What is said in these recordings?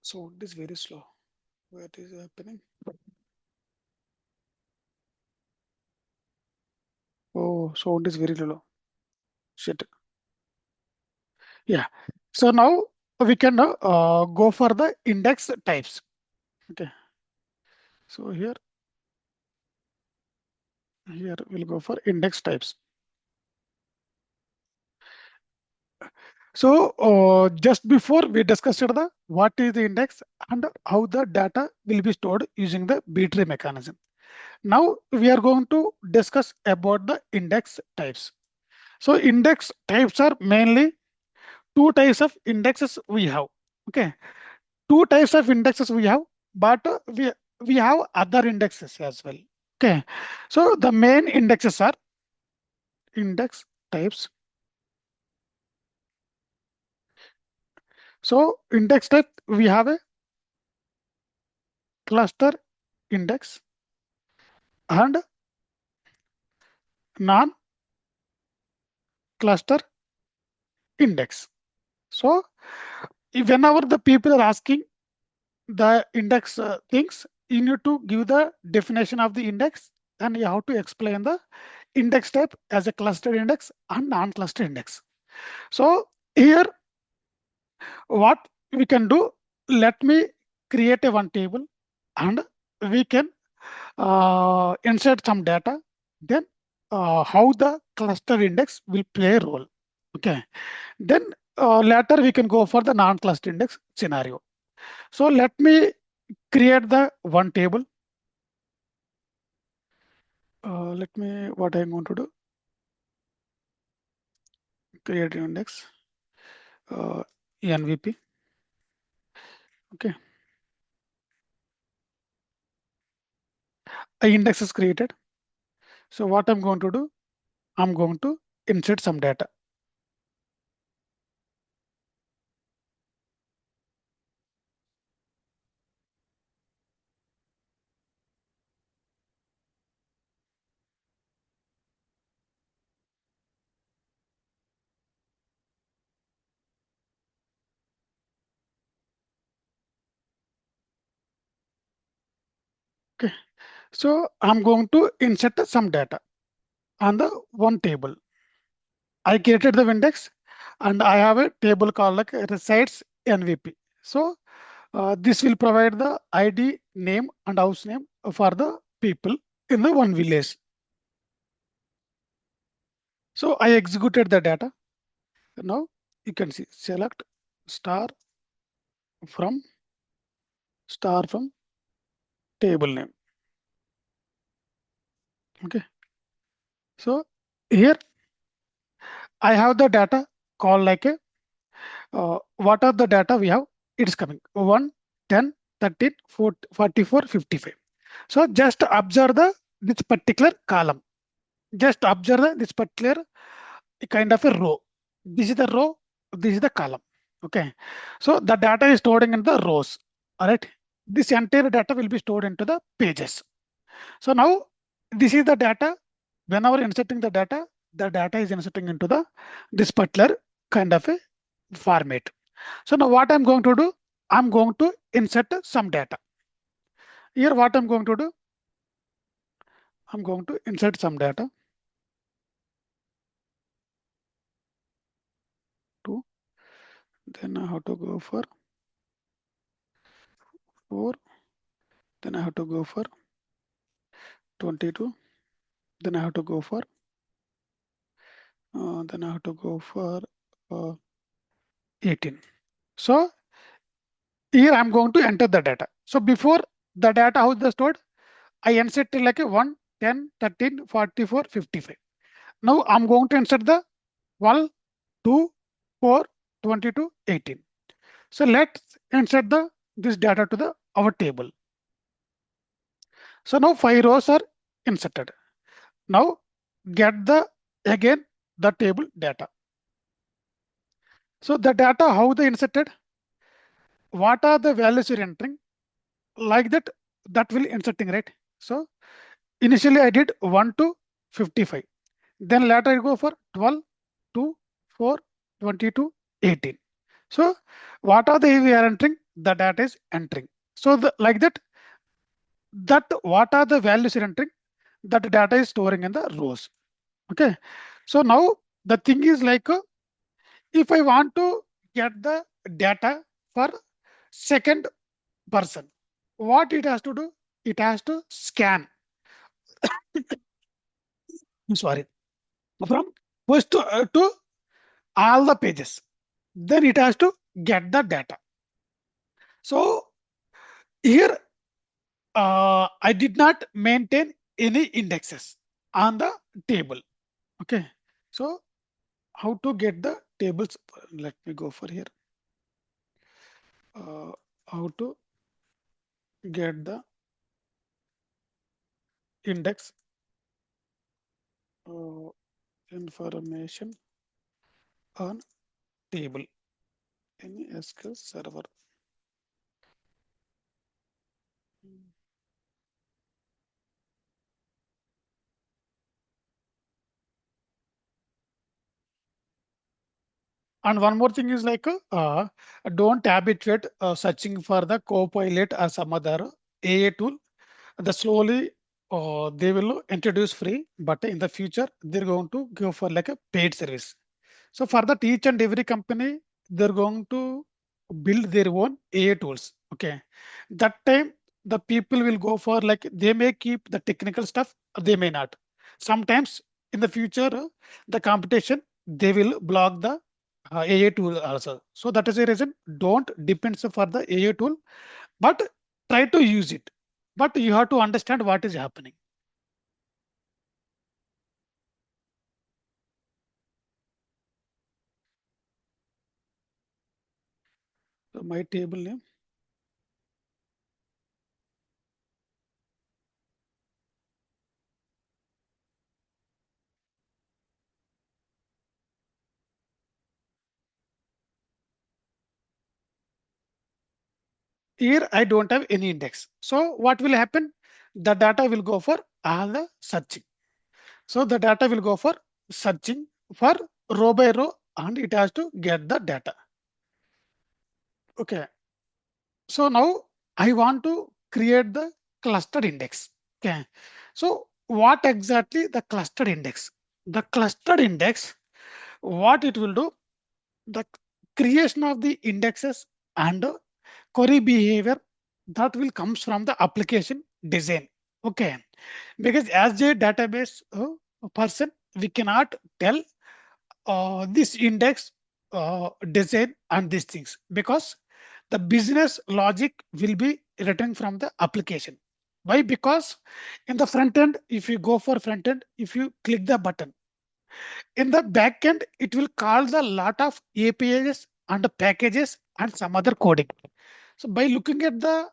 So it is very slow. What is happening? Oh, sound is very low. Shit. Yeah. So now we can go for the index types. Okay. So here we'll go for index types. So just before we discussed the what is the index and how the data will be stored using the B-tree mechanism. Now we are going to discuss about the index types. So index types are mainly two types of indexes we have. Okay, two types of indexes we have, but we have other indexes as well. Okay, so the main indexes are index types. So index type we have a cluster index and non-cluster index. So whenever the people are asking the index things, you need to give the definition of the index and you have to explain the index type as a cluster index and non-cluster index. So here what we can do, let me create a one table and we can insert some data, then how the cluster index will play a role. Okay, then later we can go for the non-cluster index scenario. So let me create the one table. Let me what I'm going to do, create an index NVP. Okay, a index is created. So what I'm going to do, I'm going to insert some data. Okay, so I'm going to insert some data on the one table. I created the index and I have a table called like resides NVP. So this will provide the ID, name and house name for the people in the one village. So I executed the data. Now you can see select star from table name. Okay. So here I have the data called like a what are the data we have? It's coming 1, 10, 13, 44, 55. So just observe this particular column. Just observe this particular kind of a row. This is the row, this is the column. Okay. So the data is stored in the rows. All right. This entire data will be stored into the pages. So now this is the data. Whenever inserting the data is inserting into the this particular kind of a format. So now what I'm going to do, I'm going to insert some data. Here what I'm going to do, I'm going to insert some data. To then I have to go for 4, then I have to go for 22, then I have to go for then I have to go for 18. So here I'm going to enter the data. So before the data how is the stored, I insert like a 1, 10, 13, 44, 55. Now I'm going to insert the 1, 2, 4, 22, 18. So let's insert this data to our table. So now 5 rows are inserted. Now get again the table data. So the data how they inserted, what are the values you're entering, like that will inserting, right? So initially I did 1 to 55. Then later I go for 12, 2, 4, 22, 18. So what are the we are entering? the data is entering. So like that what are the values you're entering, that data is storing in the rows. Okay. So now the thing is like if I want to get the data for second person, what it has to do? It has to scan. Sorry, from first to all the pages. Then it has to get the data. So here I did not maintain any indexes on the table. Okay. So how to get the tables? Let me go for here. Uh, how to get the index uh, information on table in SQL Server. And one more thing is like don't habituate searching for the Copilot or some other AI tool. The slowly they will introduce free, but in the future they're going to go for like a paid service. So for that each and every company, they're going to build their own AI tools. Okay. That time the people will go for like they may keep the technical stuff, they may not. Sometimes in the future, the competition, they will block the AI tool also. So that is the reason don't depend for the AI tool, but try to use it. But you have to understand what is happening. So my table name. Here I don't have any index. So what will happen? The data will go for all the searching. So the data will go for searching for row by row and it has to get the data. Okay. So now I want to create the clustered index. Okay. So what exactly the clustered index? The clustered index, what it will do, the creation of the indexes and query behavior that will comes from the application design. Okay. Because as a database person, we cannot tell this index design and these things because the business logic will be written from the application. Why? Because in the front end, if you go for front end, if you click the button, in the back end, it will call the lot of APIs and packages and some other coding. So by looking at the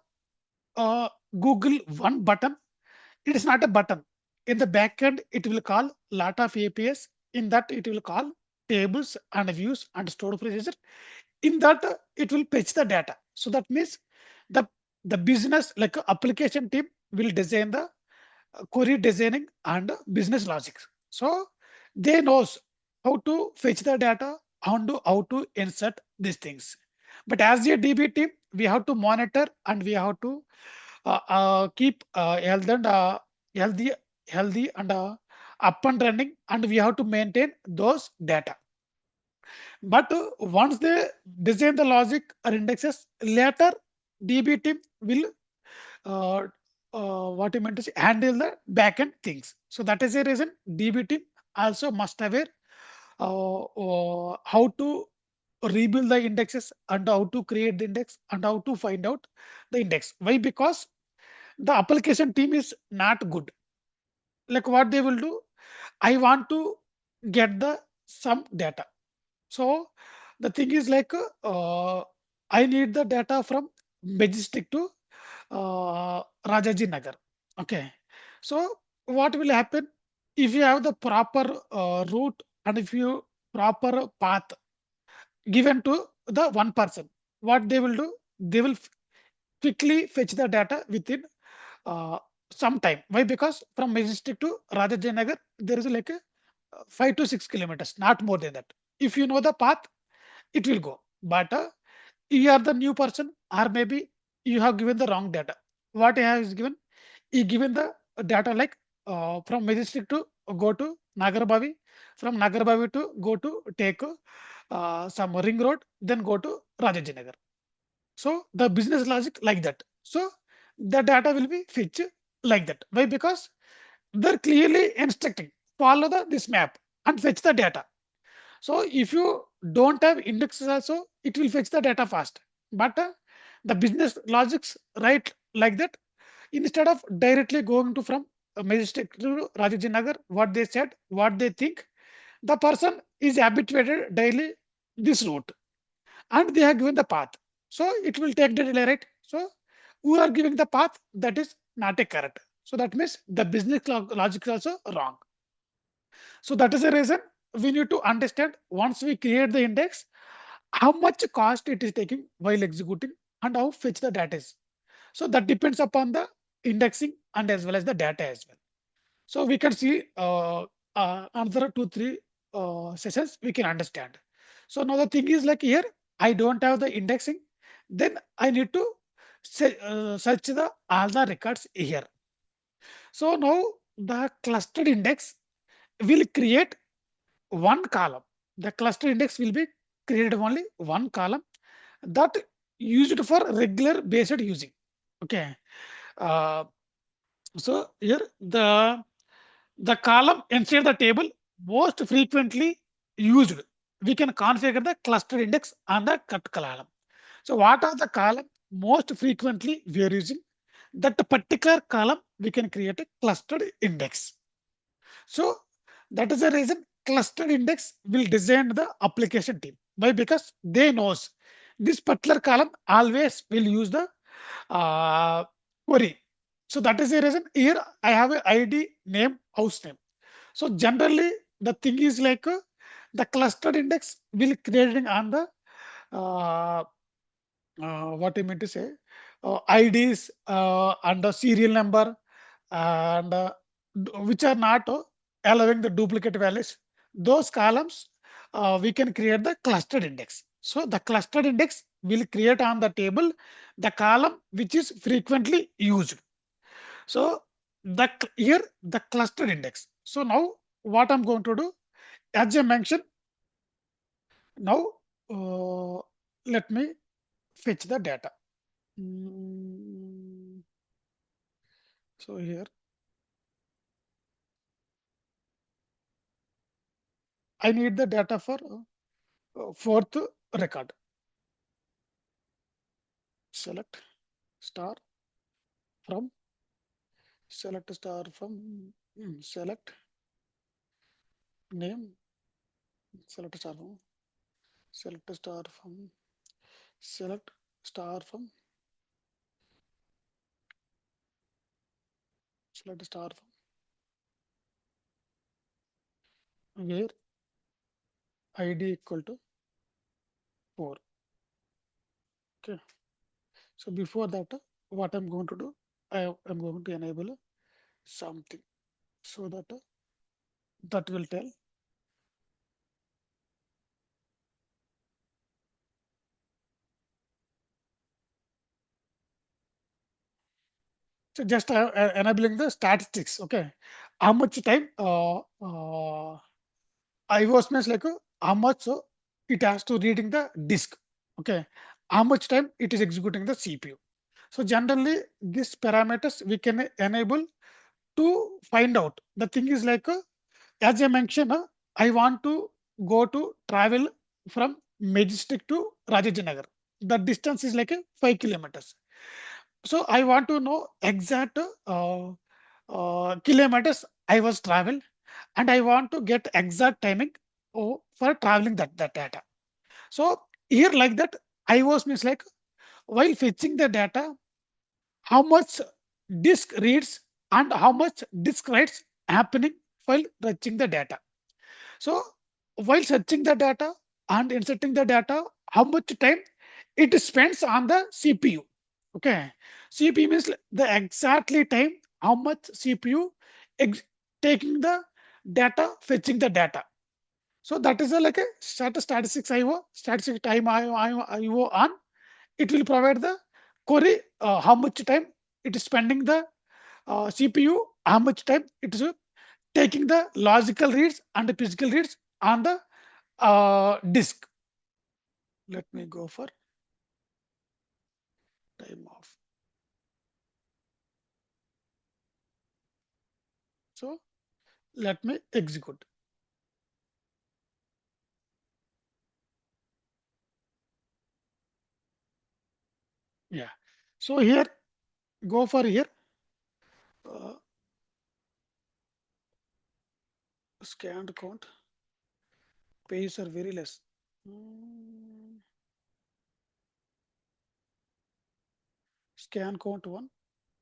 Google one button, it is not a button. In the back end, it will call lot of APIs. In that, it will call tables and views and stored procedure. In that, it will fetch the data. So that means the the business like application team will design the query designing and business logics. So they knows how to fetch the data and how to insert these things. But as a DB team, we have to monitor and we have to keep healthy, healthy and up and running, and we have to maintain those data. But once they design the logic or indexes, later DB team will uh, what you meant to say, handle the backend things. So that is a reason DB team also must aware how to rebuild the indexes and how to create the index and how to find out the index. Why? Because the application team is not good. Like what they will do, I want to get the some data. So the thing is like I need the data from Majestic to Rajaji Nagar. Okay. So what will happen if you have the proper route and if you proper path given to the one person? What they will do? They will quickly fetch the data within uh, some time. Why? Because from Majestic to Rajajinagar, there is like a 5 to 6 kilometers, not more than that. If you know the path, it will go. But you are the new person, or maybe you have given the wrong data. What I have is given, you given the data like from Majestic to go to Nagarbavi, from Nagarbavi to go to take some ring road, then go to Rajajinagar. So the business logic like that. So the data will be fetched like that. Why? Because they're clearly instructing follow this map and fetch the data. So if you don't have indexes also, it will fetch the data fast. But the business logics right like that. Instead of directly going to from Majestic to Rajajinagar, what they said, what they think, the person is habituated daily this route, and they have given the path. So it will take the delay, right? So we are giving the path that is not a correct. So that means the business logic is also wrong. So that is the reason we need to understand once we create the index, how much cost it is taking while executing and how fetch the data is. So that depends upon the indexing and as well as the data as well. So we can see another 2, 3 sessions we can understand. So now the thing is like here, I don't have the indexing, then I need to search the all the records here. So now the clustered index will create one column. The cluster index will be created only one column that used for regular based using. Okay. Uh, so here the column inside the table most frequently used. We can configure the cluster index on the cut column. So what are the column most frequently we are using? That particular column we can create a clustered index. So that is the reason clustered index will design the application team. Why? Because they knows this particular column always will use the uh, query. So that is the reason here I have a ID name house name. So generally the thing is like the clustered index will creating on the uh, what I meant to say, IDs and the serial number and which are not allowing the duplicate values. Those columns we can create the clustered index. So the clustered index will create on the table the column which is frequently used. So here the clustered index. So now what I'm going to do, as I mentioned, now let me fetch the data. Mm, So here I need the data for fourth record. Select star from select star from select name select star from select star from select star from select star from where ID equal to 4. Okay. So before that, what I'm going to do, I am going to enable something so that that will tell. So just enabling the statistics. Okay, how much time IOS means like how much it has to reading the disk. Okay, how much time it is executing the CPU. So generally, these parameters we can enable to find out. The thing is like as I mentioned, I want to go to travel from Majestic to Rajajinagar. The distance is like 5 kilometers. So I want to know exact kilometers I was travel, and I want to get exact timing for traveling that data. So here like that, IOS means like while fetching the data, how much disk reads and how much disk writes happening while fetching the data. So while searching the data and inserting the data, how much time it spends on the CPU. Okay, CPU means the exactly time how much CPU ex- taking the data, fetching the data. So that is like a statistics IO, statistics time IO on. it will provide the query, how much time it is spending the CPU, how much time it is taking the logical reads and the physical reads on the disk. Let me go for time off. So let me execute. Yeah. So here, go for here. Uh, Scanned count. Pages are very less. Mm, Scan count one.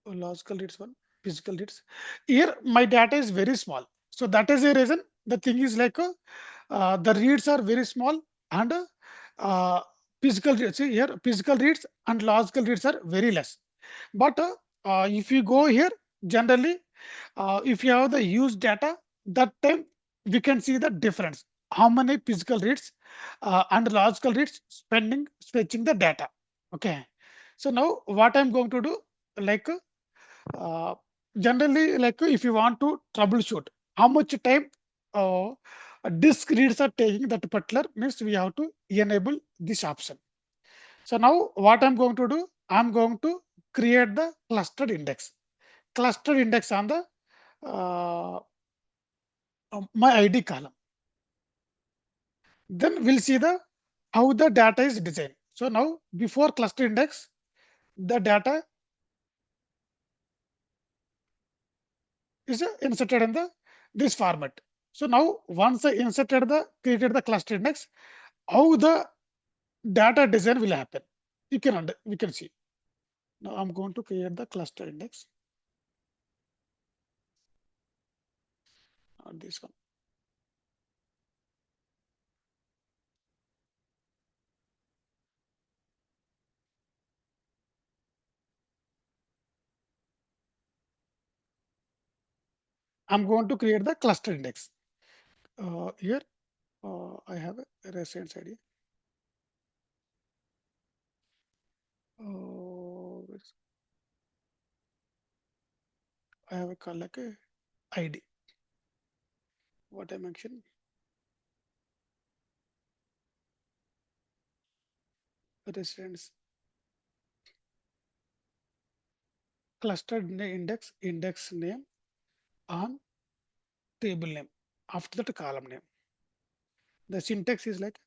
Logical reads one, physical reads. Here, my data is very small. So that is a reason. The thing is like the reads are very small and physical reads. See here, physical reads and logical reads are very less. But if you go here, generally, if you have the used data, that time we can see the difference. How many physical reads and logical reads spending fetching the data. Okay. So now what I'm going to do, like uh, generally, like if you want to troubleshoot, how much time disk reads are taking that particular means we have to enable this option. So now what I'm going to do, I'm going to create the clustered index. Clustered index on the uh, my ID column. Then we'll see the how the data is designed. So now before cluster index, the data is inserted in the this format. So now once I inserted the created the cluster index, how the data design will happen. We can see. Now I'm going to create the cluster index. Not this one. I'm going to create the cluster index. Here I have a reference ID. Where's- I have a call like a ID. What I mentioned, reference clustered index name on table name. After that column name. The syntax is like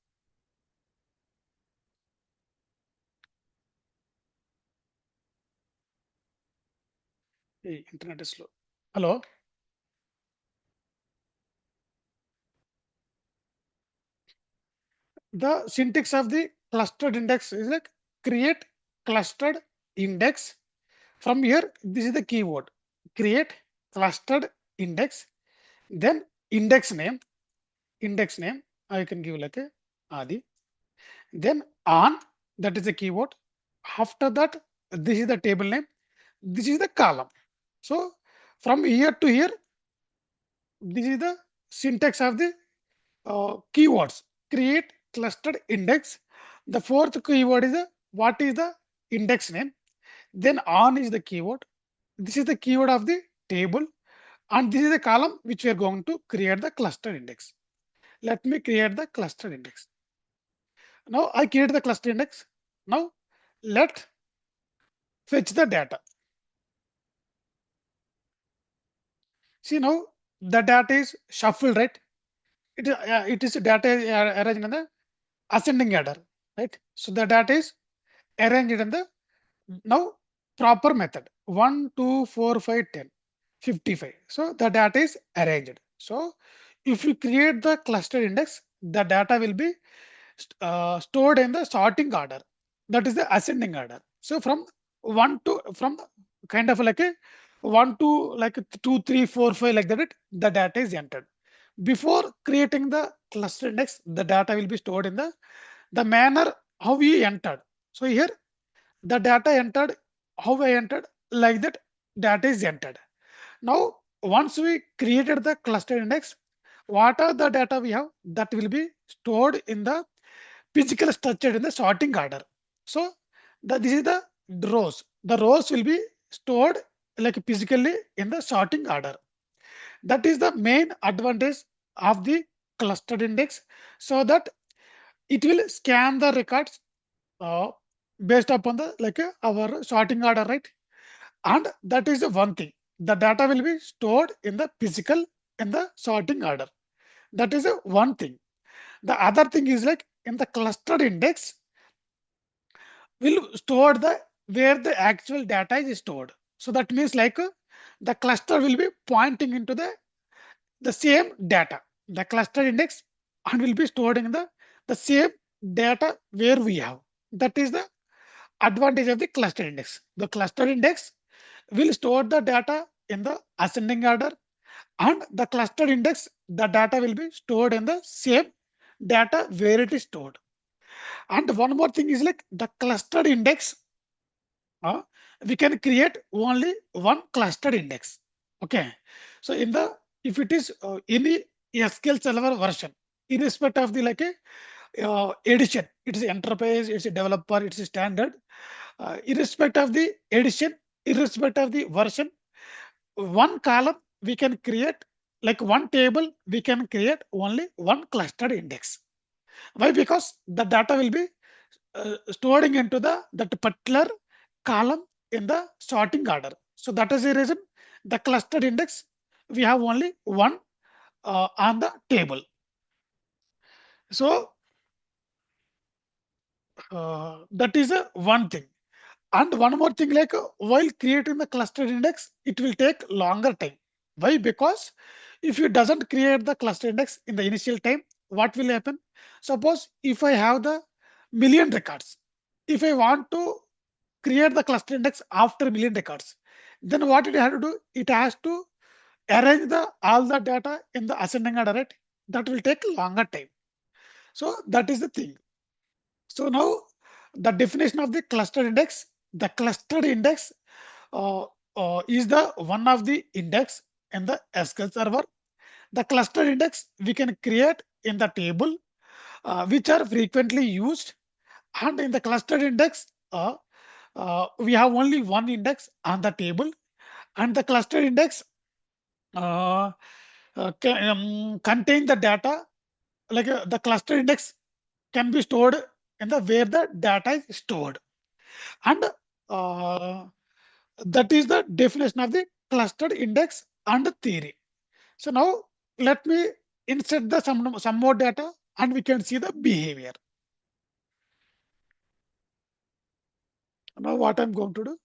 hey, internet is slow. Hello. The syntax of the clustered index is like create clustered index. From here, this is the keyword. Create clustered index. Then index name. Index name. I can give like a Adi. Then on, that is the keyword. After that, this is the table name. This is the column. So from here to here, this is the syntax of the keywords. Create clustered index. The fourth keyword is what is the index name. Then on is the keyword. This is the keyword of the table. And this is the column which we are going to create the cluster index. Let me create the cluster index. Now I create the cluster index. Now let fetch the data. See now the data is shuffled, right? It is data arranged in the ascending order, right? So the data is arranged in the now proper method 1, 2, 4, 5, 10, 55. So the data is arranged. So if you create the cluster index, the data will be stored in the sorting order. That is the ascending order. So from kind of like a 1 to like 2, 3, 4, 5 like that, the data is entered. Before creating the cluster index, the data will be stored in the manner how we entered. So here the data entered, how I entered, like that data is entered. Now, once we created the cluster index, what are the data we have that will be stored in the physical structure in the sorting order. So This is the rows. The rows will be stored like physically in the sorting order. That is the main advantage of the clustered index, so that it will scan the records uh, based upon the our sorting order, right? And that is the one thing. The data will be stored in the physical in the sorting order. That is the one thing. The other thing is like in the clustered index will store the where the actual data is stored. So that means the cluster will be pointing into the same data, the cluster index, and will be stored in the same data where we have. That is the advantage of the cluster index. The cluster index will store the data in the ascending order, and the cluster index, the data will be stored in the same data where it is stored. And one more thing is like the clustered index, uh, we can create only one clustered index. Okay. So in the if it is any SQL Server version, irrespective of the edition, it is enterprise, it's a developer, it's a standard, irrespective of the edition, irrespective of the version, one column we can create, like one table we can create only one clustered index. Why? Because the data will be storing into that particular column in the sorting order. So that is the reason the clustered index we have only one on the table. So that is a one thing. And one more thing, while creating the clustered index, it will take longer time. Why? Because if you doesn't create the cluster index in the initial time, what will happen? Suppose if I have the million records, if I want to create the cluster index after million records, then what it has to do? It has to arrange the all the data in the ascending order, right? That will take longer time. So that is the thing. So now the definition of the cluster index, the clustered index uh, is the one of the index in the SQL Server. The cluster index we can create in the table, which are frequently used. And in the cluster index, we have only one index on the table. And the cluster index uh, contain the data, the cluster index can be stored in the where the data is stored. And uh, that is the definition of the clustered index and the theory. So now let me insert the some more data and we can see the behavior. Now what I'm going to do,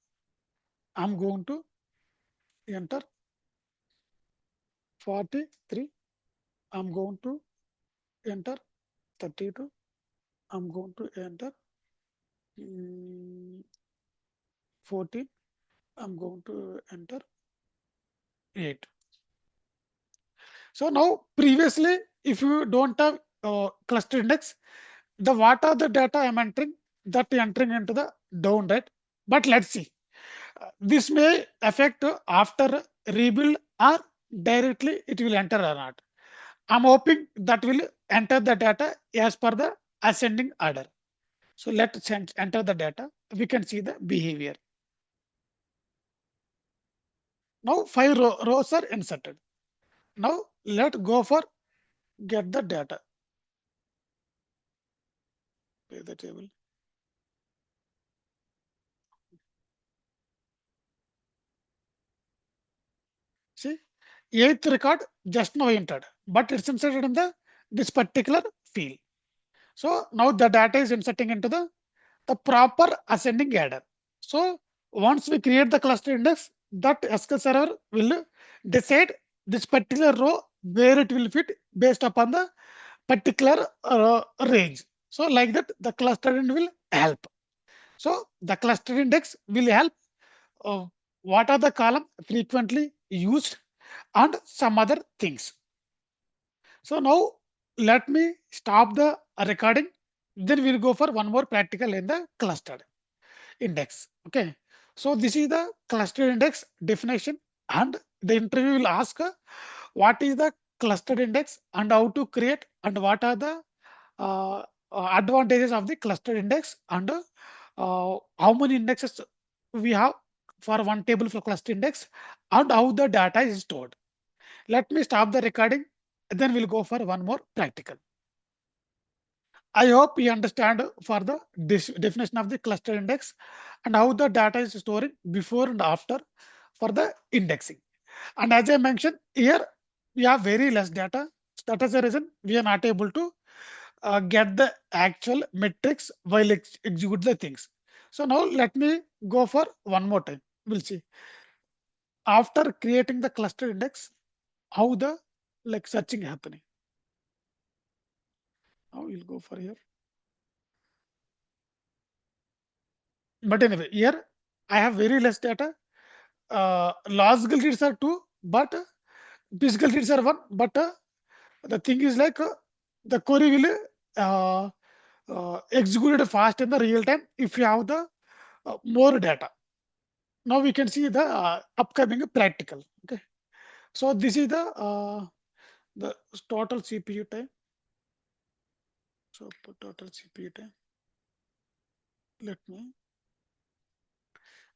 I'm going to enter 43, I'm going to enter 32, I'm going to enter 14, I'm going to enter 8. So now previously, if you don't have cluster index, the what are the data I'm entering, that entering into the down, right? But let's see. This may affect after rebuild or directly it will enter or not. I'm hoping that will enter the data as per the ascending order. So let's enter the data. We can see the behavior. Now 5 rows are inserted. Now let's go for get the data. Okay, the table. See, eighth record just now entered, but it's inserted in the this particular field. So now the data is inserting into the proper ascending order. So once we create the cluster index, that SQL Server will decide this particular row where it will fit based upon the particular range. So like that, the cluster index will help. So the cluster index will help what are the column frequently used and some other things. So now let me stop the recording. Then we'll go for one more practical in the clustered index. Okay. So this is the clustered index definition, and the interview will ask what is the clustered index and how to create and what are the uh, advantages of the clustered index and how many indexes we have for one table for cluster index and how the data is stored. Let me stop the recording, then we'll go for one more practical. I hope you understand for the definition of the cluster index and how the data is stored before and after for the indexing. And as I mentioned here, we have very less data. That is the reason we are not able to get the actual metrics while execute the things. So now let me go for one more time. We'll see after creating the cluster index how the like searching happening. Now we'll go for here. But anyway, here I have very less data. Logical reads are two, but physical reads are one. But the thing is like the query will execute fast in the real time if you have the more data. Now we can see the upcoming practical. Okay, so this is the total CPU time. So for total CPU time,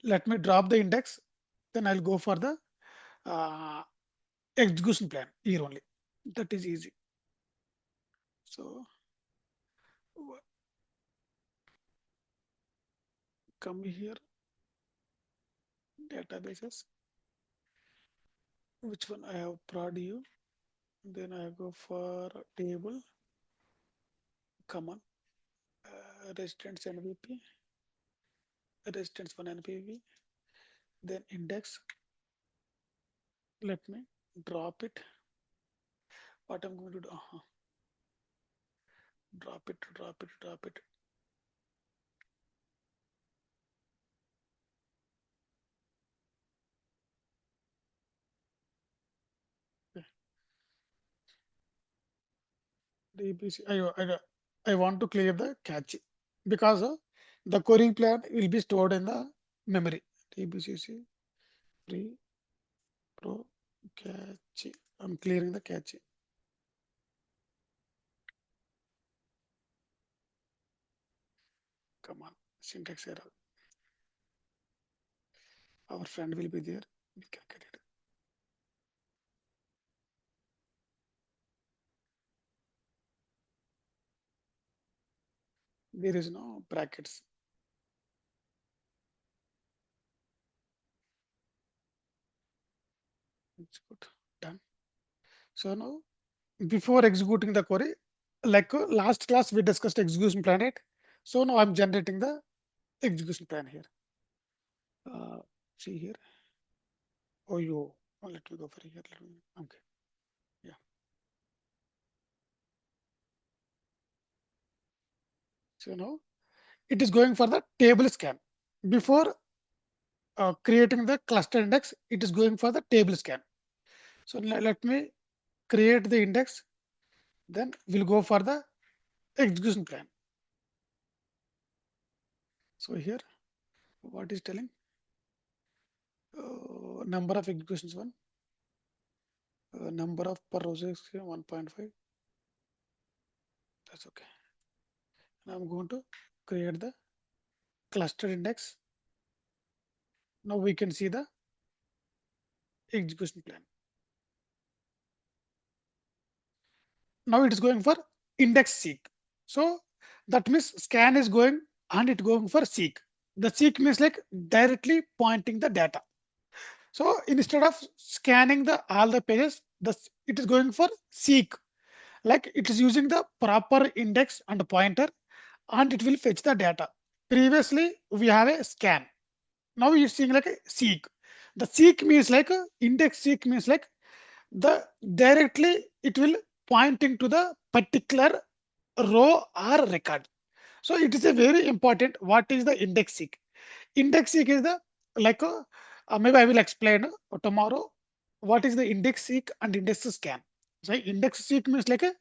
let me drop the index. Then I'll go for the uh, execution plan here only. That is easy. So come here, databases. Which one I have prod you? Then I go for table. Come on, residence NVP, residence one NPV. Then index. Let me drop it. What I'm going to do? Drop it, drop it, drop it. Okay. DBC. I want to clear the cache because the querying plan will be stored in the memory. DBCC free pro cache. I'm clearing the cache. Come on, syntax error. Our friend will be there. We can get it. There is no brackets. It's good. Done. So now, before executing the query, like last class we discussed execution plan, right? So now I'm generating the execution plan here. See here. Oh, let me go for here. Okay. Yeah. So now it is going for the table scan. Before creating the cluster index, it is going for the table scan. So let me create the index. Then we'll go for the execution plan. So here, what is telling? Number of executions one. Number of per row is 1.5. That's okay. Now I'm going to create the cluster index. Now we can see the execution plan. Now it is going for index seek. So that means scan is going and it going for seek. The seek means like directly pointing the data. So instead of scanning the all the pages, it is going for seek. Like it is using the proper index and pointer and it will fetch the data. Previously we have a scan. Now you're seeing like a seek. The seek means like a index seek means like the directly it will pointing to the particular row or record. So it is a very important what is the index seek. Index seek is the like maybe I will explain tomorrow what is the index seek and index scan. So index seek means like a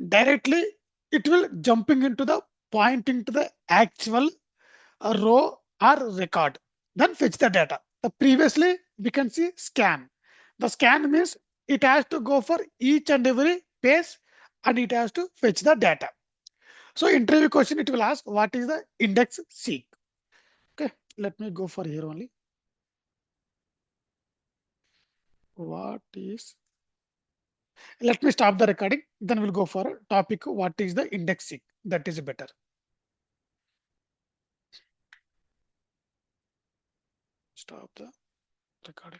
directly it will jumping into the pointing to the actual row or record, then fetch the data. The previously we can see scan. The scan means it has to go for each and every page and it has to fetch the data. So interview question it will ask what is the index seek. Let me go for here only. What is, let me stop the recording, then we'll go for a topic. What is the indexing? That is better. Stop the recording.